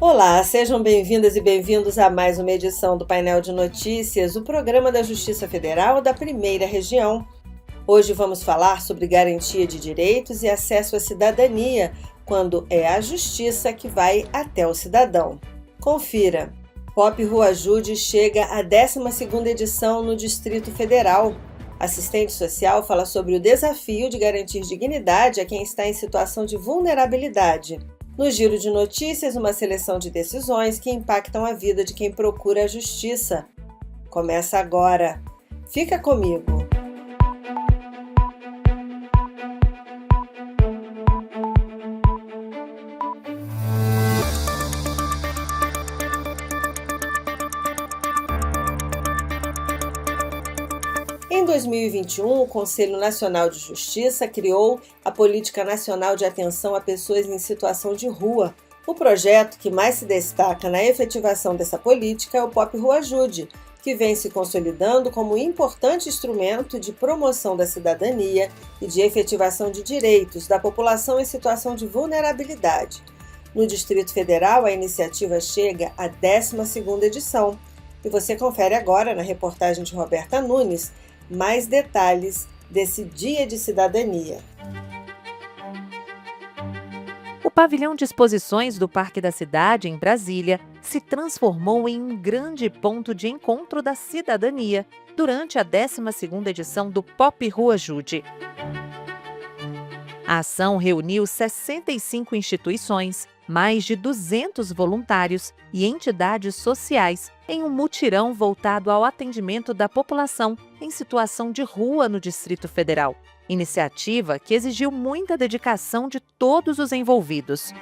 Olá, sejam bem-vindas e bem-vindos a mais uma edição do Painel de Notícias, o programa da Justiça Federal da Primeira Região. Hoje vamos falar sobre garantia de direitos e acesso à cidadania, quando é a Justiça que vai até o cidadão. Confira. Pop Rua Ajude chega à 12ª edição no Distrito Federal. Assistente social fala sobre o desafio de garantir dignidade a quem está em situação de vulnerabilidade. No Giro de Notícias, uma seleção de decisões que impactam a vida de quem procura a justiça. Começa agora. Fica comigo. Em 2021, o Conselho Nacional de Justiça criou a Política Nacional de Atenção a Pessoas em Situação de Rua. O projeto que mais se destaca na efetivação dessa política é o Pop Rua Ajude, que vem se consolidando como um importante instrumento de promoção da cidadania e de efetivação de direitos da população em situação de vulnerabilidade. No Distrito Federal, a iniciativa chega à 12ª edição. E você confere agora, na reportagem de Roberta Nunes, mais detalhes desse Dia de Cidadania. O pavilhão de exposições do Parque da Cidade, em Brasília, se transformou em um grande ponto de encontro da cidadania durante a 12ª edição do Pop Rua Ajude. A ação reuniu 65 instituições, mais de 200 voluntários e entidades sociais em um mutirão voltado ao atendimento da população em situação de rua no Distrito Federal. Iniciativa que exigiu muita dedicação de todos os envolvidos.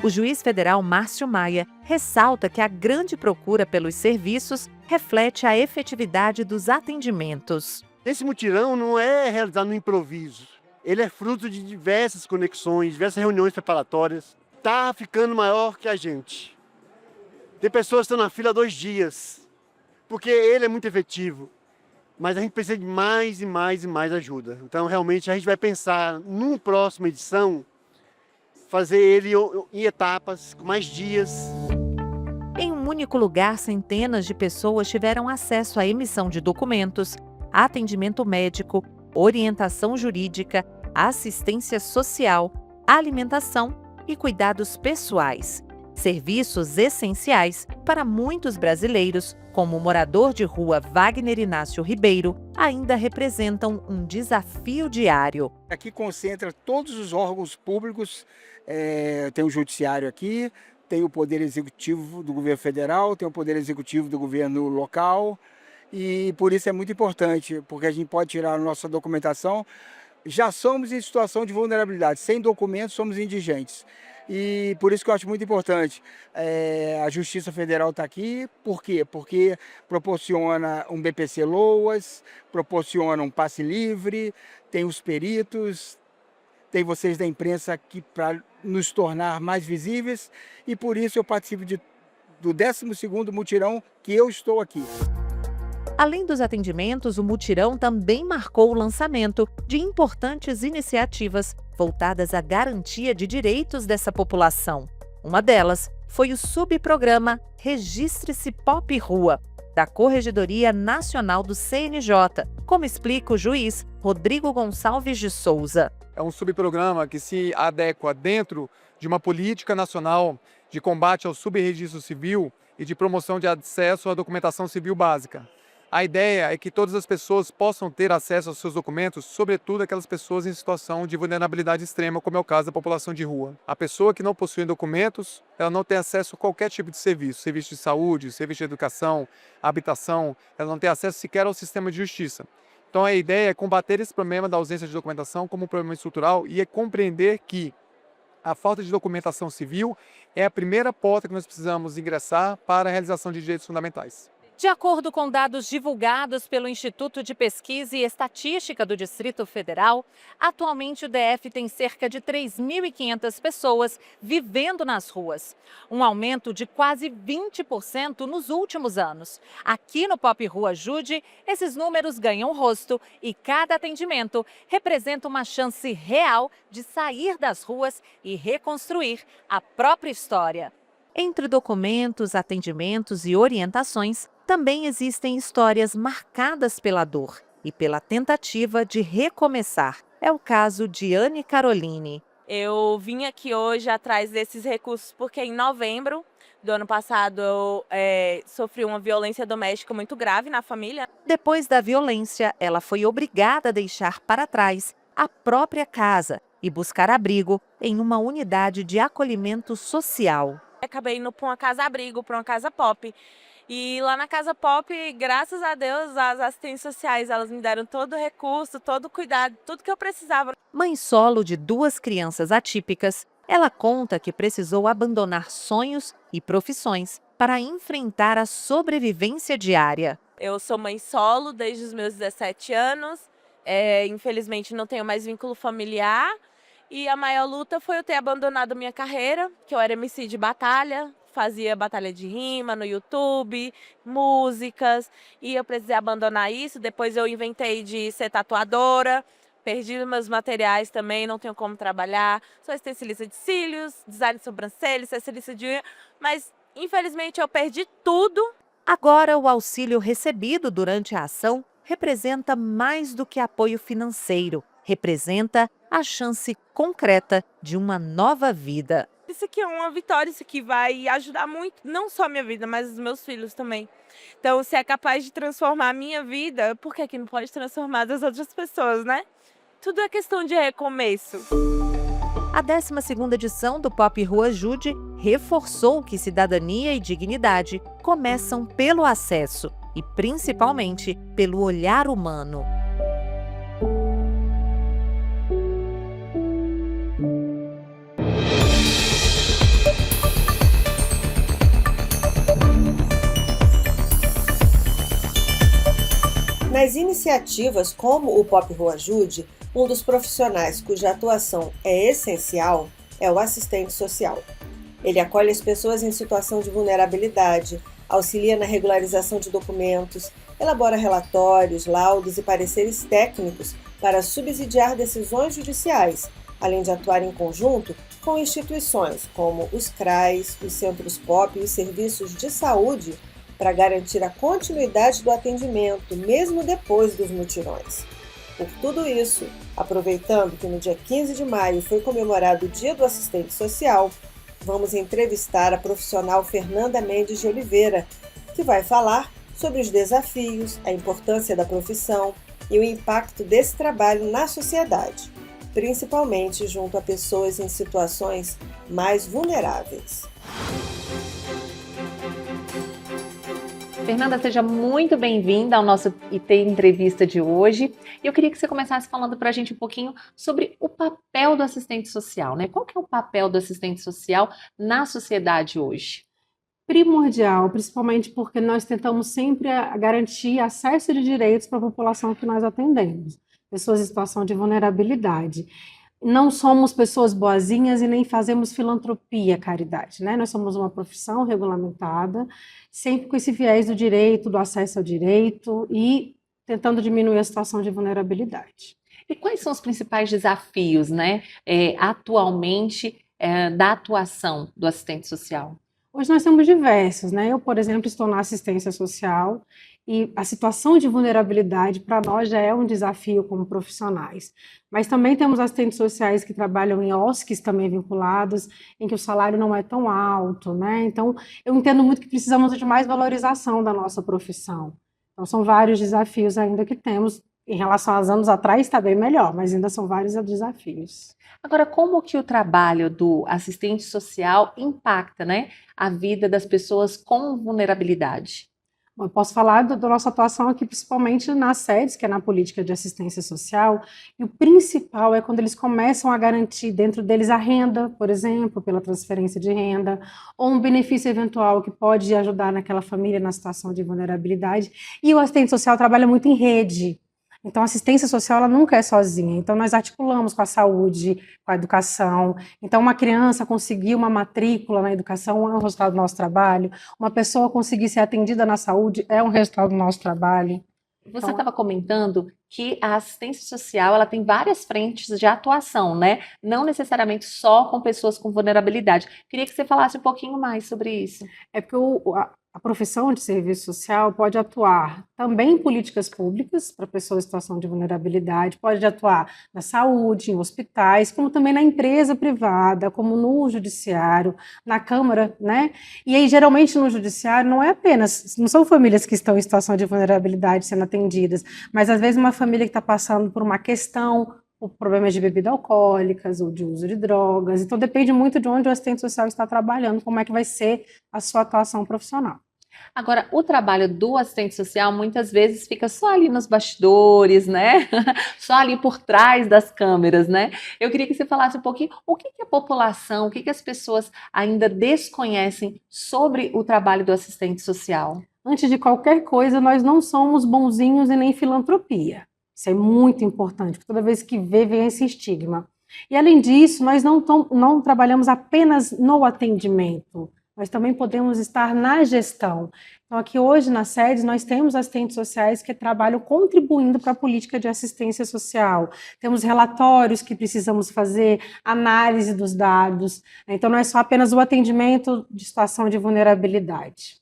O juiz federal Márcio Maia ressalta que a grande procura pelos serviços reflete a efetividade dos atendimentos. Esse mutirão não é realizado no improviso. Ele é fruto de diversas conexões, diversas reuniões preparatórias. Está ficando maior que a gente. Tem pessoas que estão na fila há 2 dias, porque ele é muito efetivo. Mas a gente precisa de mais e mais e mais ajuda. Então, realmente, a gente vai pensar, numa próxima edição, fazer ele em etapas, com mais dias. Em um único lugar, centenas de pessoas tiveram acesso à emissão de documentos, atendimento médico, orientação jurídica, assistência social, alimentação e cuidados pessoais. Serviços essenciais para muitos brasileiros, como o morador de rua Wagner Inácio Ribeiro, ainda representam um desafio diário. Aqui concentra todos os órgãos públicos, tem o judiciário aqui, tem o poder executivo do governo federal, tem o poder executivo do governo local, e por isso é muito importante, porque a gente pode tirar a nossa documentação. Já somos em situação de vulnerabilidade, sem documentos somos indigentes. E por isso que eu acho muito importante a Justiça Federal estar aqui. Por quê? Porque proporciona um BPC Loas, proporciona um passe livre, tem os peritos, tem vocês da imprensa aqui para nos tornar mais visíveis. E por isso eu participo do 12º mutirão que eu estou aqui. Além dos atendimentos, o mutirão também marcou o lançamento de importantes iniciativas voltadas à garantia de direitos dessa população. Uma delas foi o subprograma Registre-se Pop Rua, da Corregedoria Nacional do CNJ, como explica o juiz Rodrigo Gonçalves de Souza. É um subprograma que se adequa dentro de uma política nacional de combate ao subregistro civil e de promoção de acesso à documentação civil básica. A ideia é que todas as pessoas possam ter acesso aos seus documentos, sobretudo aquelas pessoas em situação de vulnerabilidade extrema, como é o caso da população de rua. A pessoa que não possui documentos, ela não tem acesso a qualquer tipo de serviço de saúde, serviço de educação, habitação, ela não tem acesso sequer ao sistema de justiça. Então a ideia é combater esse problema da ausência de documentação como um problema estrutural e é compreender que a falta de documentação civil é a primeira porta que nós precisamos ingressar para a realização de direitos fundamentais. De acordo com dados divulgados pelo Instituto de Pesquisa e Estatística do Distrito Federal, atualmente o DF tem cerca de 3.500 pessoas vivendo nas ruas, um aumento de quase 20% nos últimos anos. Aqui no Pop Rua Ajude, esses números ganham rosto e cada atendimento representa uma chance real de sair das ruas e reconstruir a própria história. Entre documentos, atendimentos e orientações, também existem histórias marcadas pela dor e pela tentativa de recomeçar. É o caso de Anne Caroline. Eu vim aqui hoje atrás desses recursos porque em novembro do ano passado eu sofri uma violência doméstica muito grave na família. Depois da violência, ela foi obrigada a deixar para trás a própria casa e buscar abrigo em uma unidade de acolhimento social. Acabei indo para uma casa-abrigo, para uma casa pop. E lá na Casa Pop, graças a Deus, as assistentes sociais, elas me deram todo o recurso, todo o cuidado, tudo que eu precisava. Mãe solo de 2 crianças atípicas, ela conta que precisou abandonar sonhos e profissões para enfrentar a sobrevivência diária. Eu sou mãe solo desde os meus 17 anos, infelizmente não tenho mais vínculo familiar. E a maior luta foi eu ter abandonado minha carreira, que eu era MC de batalha, fazia batalha de rima no YouTube, músicas, e eu precisei abandonar isso. Depois eu inventei de ser tatuadora, perdi meus materiais também, não tenho como trabalhar. Sou estilista de cílios, design de sobrancelha, estilista de unha, mas infelizmente eu perdi tudo. Agora, o auxílio recebido durante a ação representa mais do que apoio financeiro, representa a chance concreta de uma nova vida. Isso aqui é uma vitória, isso aqui vai ajudar muito, não só a minha vida, mas os meus filhos também. Então, se é capaz de transformar a minha vida, por que que não pode transformar das outras pessoas, né? Tudo é questão de recomeço. A 12ª edição do Pop Rua Ajude reforçou que cidadania e dignidade começam pelo acesso e, principalmente, pelo olhar humano. Nas iniciativas como o Pop Rua Ajude, um dos profissionais cuja atuação é essencial é o assistente social. Ele acolhe as pessoas em situação de vulnerabilidade, auxilia na regularização de documentos, elabora relatórios, laudos e pareceres técnicos para subsidiar decisões judiciais, além de atuar em conjunto com instituições como os CRAs, os centros POP e os serviços de saúde para garantir a continuidade do atendimento, mesmo depois dos mutirões. Por tudo isso, aproveitando que no dia 15 de maio foi comemorado o Dia do Assistente Social, vamos entrevistar a profissional Fernanda Mendes de Oliveira, que vai falar sobre os desafios, a importância da profissão e o impacto desse trabalho na sociedade, principalmente junto a pessoas em situações mais vulneráveis. Fernanda, seja muito bem-vinda ao nosso IT Entrevista de hoje. Eu queria que você começasse falando para a gente um pouquinho sobre o papel do assistente social, né? Qual que é o papel do assistente social na sociedade hoje? Primordial, principalmente porque nós tentamos sempre garantir acesso de direitos para a população que nós atendemos, pessoas em situação de vulnerabilidade. Não somos pessoas boazinhas e nem fazemos filantropia, caridade, né? Nós somos uma profissão regulamentada, sempre com esse viés do direito, do acesso ao direito e tentando diminuir a situação de vulnerabilidade. E quais são os principais desafios, né, atualmente, da atuação do assistente social? Hoje nós temos diversos, né? Eu, por exemplo, estou na assistência social e a situação de vulnerabilidade para nós já é um desafio como profissionais. Mas também temos assistentes sociais que trabalham em OSCs também vinculados, em que o salário não é tão alto, né? Então, eu entendo muito que precisamos de mais valorização da nossa profissão. Então, são vários desafios ainda que temos. Em relação aos anos atrás, está bem melhor, mas ainda são vários desafios. Agora, como que o trabalho do assistente social impacta, né, a vida das pessoas com vulnerabilidade? Bom, eu posso falar da nossa atuação aqui, principalmente nas sedes, que é na política de assistência social, e o principal é quando eles começam a garantir dentro deles a renda, por exemplo, pela transferência de renda, ou um benefício eventual que pode ajudar naquela família na situação de vulnerabilidade. E o assistente social trabalha muito em rede. Então, a assistência social ela nunca é sozinha. Então, nós articulamos com a saúde, com a educação. Então, uma criança conseguir uma matrícula na educação é um resultado do nosso trabalho. Uma pessoa conseguir ser atendida na saúde é um resultado do nosso trabalho. Você estava comentando que a assistência social ela tem várias frentes de atuação, né? Não necessariamente só com pessoas com vulnerabilidade. Queria que você falasse um pouquinho mais sobre isso. É porque a profissão de serviço social pode atuar também em políticas públicas para pessoas em situação de vulnerabilidade, pode atuar na saúde, em hospitais, como também na empresa privada, como no judiciário, na Câmara, né? E aí, geralmente, no judiciário, não são famílias que estão em situação de vulnerabilidade sendo atendidas, mas às vezes uma família que está passando por uma questão, por problemas de bebida alcoólicas ou de uso de drogas, então depende muito de onde o assistente social está trabalhando, como é que vai ser a sua atuação profissional. Agora, o trabalho do assistente social muitas vezes fica só ali nos bastidores, né? Só ali por trás das câmeras, né? Eu queria que você falasse um pouquinho o que a população, o que as pessoas ainda desconhecem sobre o trabalho do assistente social. Antes de qualquer coisa, nós não somos bonzinhos e nem filantropia. Isso é muito importante, porque toda vez que vem esse estigma. E além disso, nós não trabalhamos apenas no atendimento, nós também podemos estar na gestão. Então, aqui hoje na sede, nós temos assistentes sociais que trabalham contribuindo para a política de assistência social. Temos relatórios que precisamos fazer, análise dos dados. Então, não é só apenas o atendimento de situação de vulnerabilidade.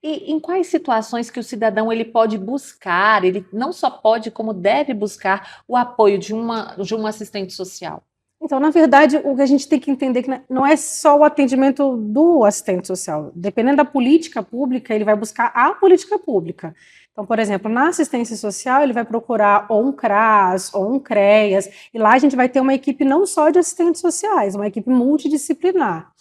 E em quais situações que o cidadão ele pode buscar, ele não só pode, como deve buscar o apoio de um assistente social? Então, na verdade, o que a gente tem que entender é que não é só o atendimento do assistente social. Dependendo da política pública, ele vai buscar a política pública. Então, por exemplo, na assistência social, ele vai procurar ou um CRAS ou um CREAS, e lá a gente vai ter uma equipe não só de assistentes sociais, uma equipe multidisciplinar.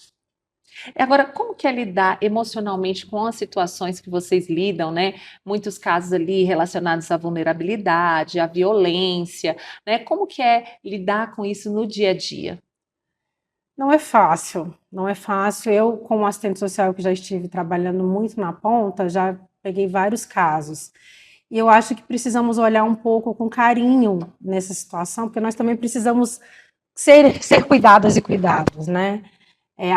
Agora, como que é lidar emocionalmente com as situações que vocês lidam, né? Muitos casos ali relacionados à vulnerabilidade, à violência, né? Como que é lidar com isso no dia a dia? Não é fácil, não é fácil. Eu, como assistente social que já estive trabalhando muito na ponta, já peguei vários casos. E eu acho que precisamos olhar um pouco com carinho nessa situação, porque nós também precisamos ser cuidadas e cuidados, né?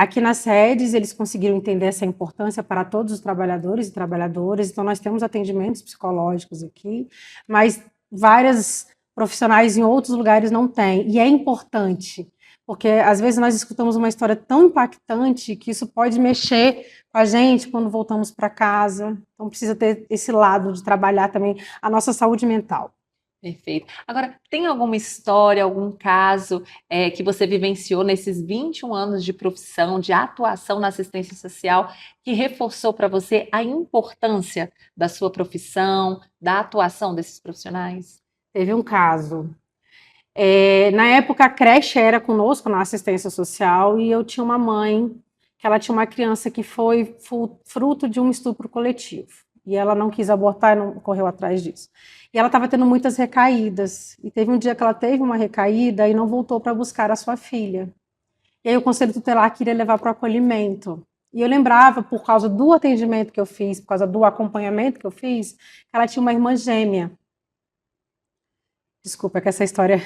Aqui nas sedes, eles conseguiram entender essa importância para todos os trabalhadores e trabalhadoras, então nós temos atendimentos psicológicos aqui, mas vários profissionais em outros lugares não têm, e é importante, porque às vezes nós escutamos uma história tão impactante que isso pode mexer com a gente quando voltamos para casa, então precisa ter esse lado de trabalhar também a nossa saúde mental. Perfeito. Agora, tem alguma história, algum caso que você vivenciou nesses 21 anos de profissão, de atuação na assistência social, que reforçou para você a importância da sua profissão, da atuação desses profissionais? Teve um caso. Na época, a creche era conosco na assistência social e eu tinha uma mãe que ela tinha uma criança que foi fruto de um estupro coletivo. E ela não quis abortar e não correu atrás disso. E ela estava tendo muitas recaídas. E teve um dia que ela teve uma recaída e não voltou para buscar a sua filha. E aí o Conselho Tutelar queria levar para o acolhimento. E eu lembrava, por causa do atendimento que eu fiz, por causa do acompanhamento que eu fiz, que ela tinha uma irmã gêmea. Desculpa, é que essa história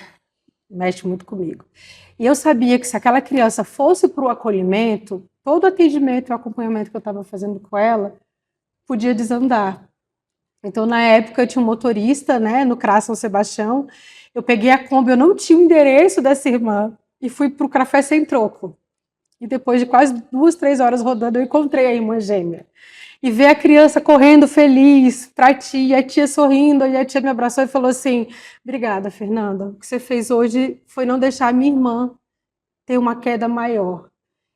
mexe muito comigo. E eu sabia que se aquela criança fosse para o acolhimento, todo o atendimento e o acompanhamento que eu estava fazendo com ela podia desandar. Então, na época, eu tinha um motorista, né, no CRAS São Sebastião. Eu peguei a Kombi, eu não tinha o endereço dessa irmã e fui para o Café Sem Troco. E depois de quase 2, 3 horas rodando, eu encontrei a irmã gêmea. E ver a criança correndo feliz para a tia sorrindo, e a tia me abraçou e falou assim: obrigada, Fernanda, o que você fez hoje foi não deixar a minha irmã ter uma queda maior.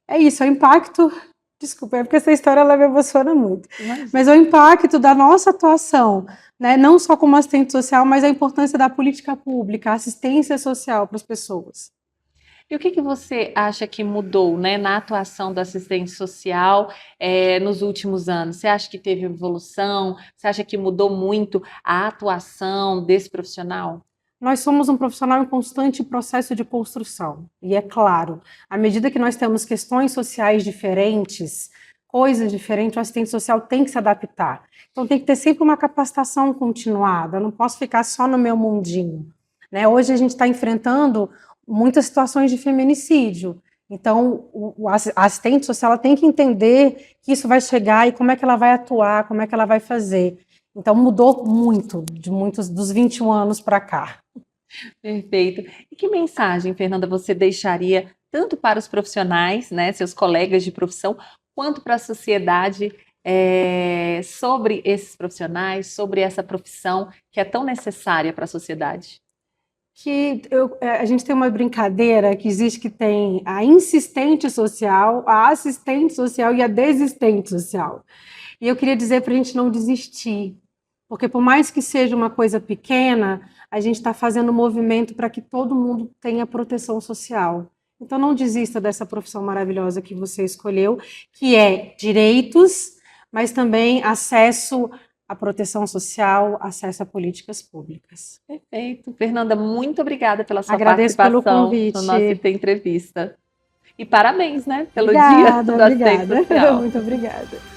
É isso, é o impacto. Desculpa, é porque essa história ela me emociona muito. Mas é o impacto da nossa atuação, né? Não só como assistente social, mas a importância da política pública, a assistência social para as pessoas. E o que você acha que mudou, né, na atuação do assistente social nos últimos anos? Você acha que teve evolução? Você acha que mudou muito a atuação desse profissional? Nós somos um profissional em constante processo de construção. E é claro, à medida que nós temos questões sociais diferentes, coisas diferentes, o assistente social tem que se adaptar. Então tem que ter sempre uma capacitação continuada, eu não posso ficar só no meu mundinho, né? Hoje a gente está enfrentando muitas situações de feminicídio. Então a assistente social ela tem que entender que isso vai chegar e como é que ela vai atuar, como é que ela vai fazer. Então mudou muito, de muitos dos 21 anos para cá. Perfeito. E que mensagem, Fernanda, você deixaria tanto para os profissionais, né, seus colegas de profissão, quanto para a sociedade sobre esses profissionais, sobre essa profissão que é tão necessária para a sociedade? A gente tem uma brincadeira que existe, que tem a insistente social, a assistente social e a desistente social. E eu queria dizer para a gente não desistir, porque por mais que seja uma coisa pequena, a gente está fazendo um movimento para que todo mundo tenha proteção social. Então não desista dessa profissão maravilhosa que você escolheu, que é direitos, mas também acesso à proteção social, acesso a políticas públicas. Perfeito. Fernanda, muito obrigada pela sua Agradeço pelo participação convite. no nosso Entrevista. E parabéns, né, pelo Obrigada, Dia da Assistência Social. Muito obrigada.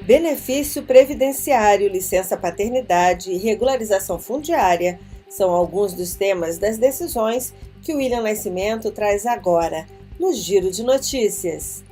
Benefício previdenciário, licença paternidade e regularização fundiária são alguns dos temas das decisões que o William Nascimento traz agora, no Giro de Notícias.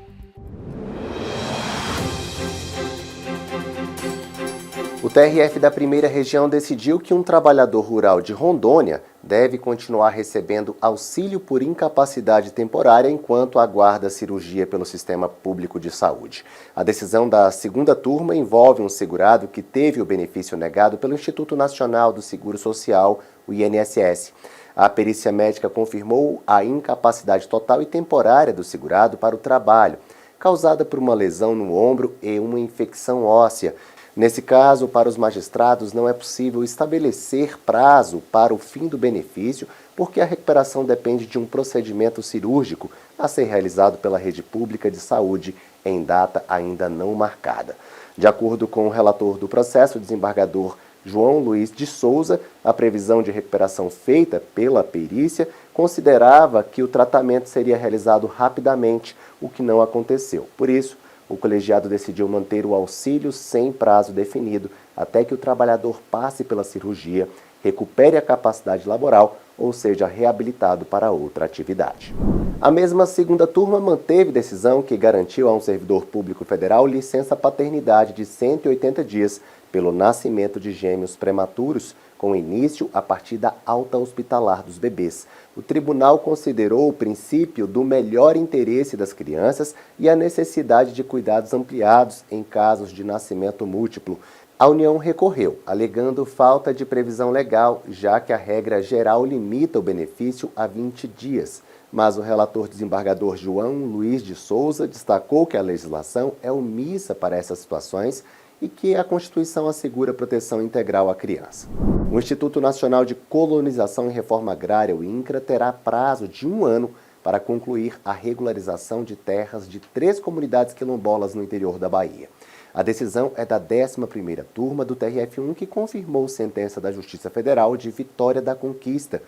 O TRF da Primeira Região decidiu que um trabalhador rural de Rondônia deve continuar recebendo auxílio por incapacidade temporária enquanto aguarda cirurgia pelo Sistema Público de Saúde. A decisão da segunda turma envolve um segurado que teve o benefício negado pelo Instituto Nacional do Seguro Social, o INSS. A perícia médica confirmou a incapacidade total e temporária do segurado para o trabalho, causada por uma lesão no ombro e uma infecção óssea. Nesse caso, para os magistrados, não é possível estabelecer prazo para o fim do benefício, porque a recuperação depende de um procedimento cirúrgico a ser realizado pela rede pública de saúde em data ainda não marcada. De acordo com o relator do processo, o desembargador João Luiz de Souza, a previsão de recuperação feita pela perícia considerava que o tratamento seria realizado rapidamente, o que não aconteceu. Por isso, o colegiado decidiu manter o auxílio sem prazo definido até que o trabalhador passe pela cirurgia, recupere a capacidade laboral ou seja reabilitado para outra atividade. A mesma segunda turma manteve decisão que garantiu a um servidor público federal licença paternidade de 180 dias pelo nascimento de gêmeos prematuros, com início a partir da alta hospitalar dos bebês. O tribunal considerou o princípio do melhor interesse das crianças e a necessidade de cuidados ampliados em casos de nascimento múltiplo. A União recorreu, alegando falta de previsão legal, já que a regra geral limita o benefício a 20 dias. Mas o relator desembargador João Luiz de Souza destacou que a legislação é omissa para essas situações e que a Constituição assegura proteção integral à criança. O Instituto Nacional de Colonização e Reforma Agrária, o INCRA, terá prazo de 1 ano para concluir a regularização de terras de 3 comunidades quilombolas no interior da Bahia. A decisão é da 11ª turma do TRF1, que confirmou sentença da Justiça Federal de Vitória da Conquista.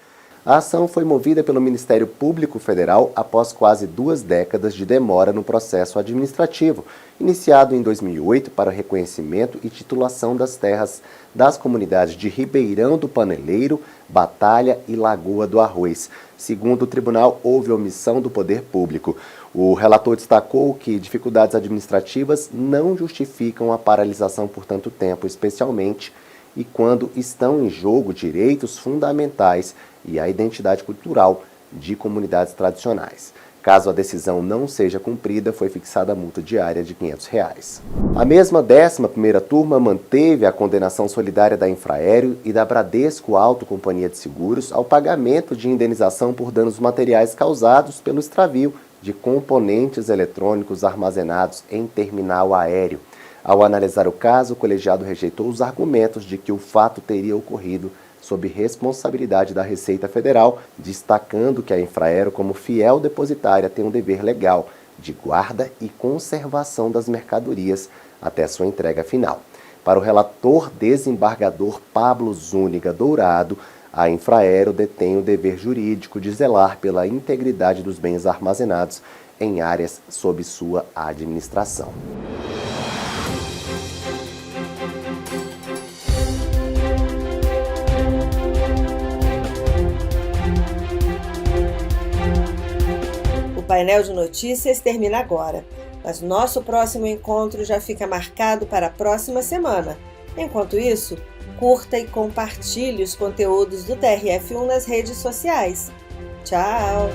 A ação foi movida pelo Ministério Público Federal após quase 2 décadas de demora no processo administrativo, iniciado em 2008 para reconhecimento e titulação das terras das comunidades de Ribeirão do Paneleiro, Batalha e Lagoa do Arroz. Segundo o tribunal, houve omissão do poder público. O relator destacou que dificuldades administrativas não justificam a paralisação por tanto tempo, especialmente e quando estão em jogo direitos fundamentais e a identidade cultural de comunidades tradicionais. Caso a decisão não seja cumprida, foi fixada a multa diária de R$ 500. A mesma 11ª turma manteve a condenação solidária da Infraero e da Bradesco Auto Companhia de Seguros ao pagamento de indenização por danos materiais causados pelo extravio de componentes eletrônicos armazenados em terminal aéreo. Ao analisar o caso, o colegiado rejeitou os argumentos de que o fato teria ocorrido sob responsabilidade da Receita Federal, destacando que a Infraero, como fiel depositária, tem um dever legal de guarda e conservação das mercadorias até sua entrega final. Para o relator desembargador Pablo Zúñiga Dourado, a Infraero detém o dever jurídico de zelar pela integridade dos bens armazenados em áreas sob sua administração. painel de notícias termina agora, mas nosso próximo encontro já fica marcado para a próxima semana. Enquanto isso, curta e compartilhe os conteúdos do TRF1 nas redes sociais. Tchau!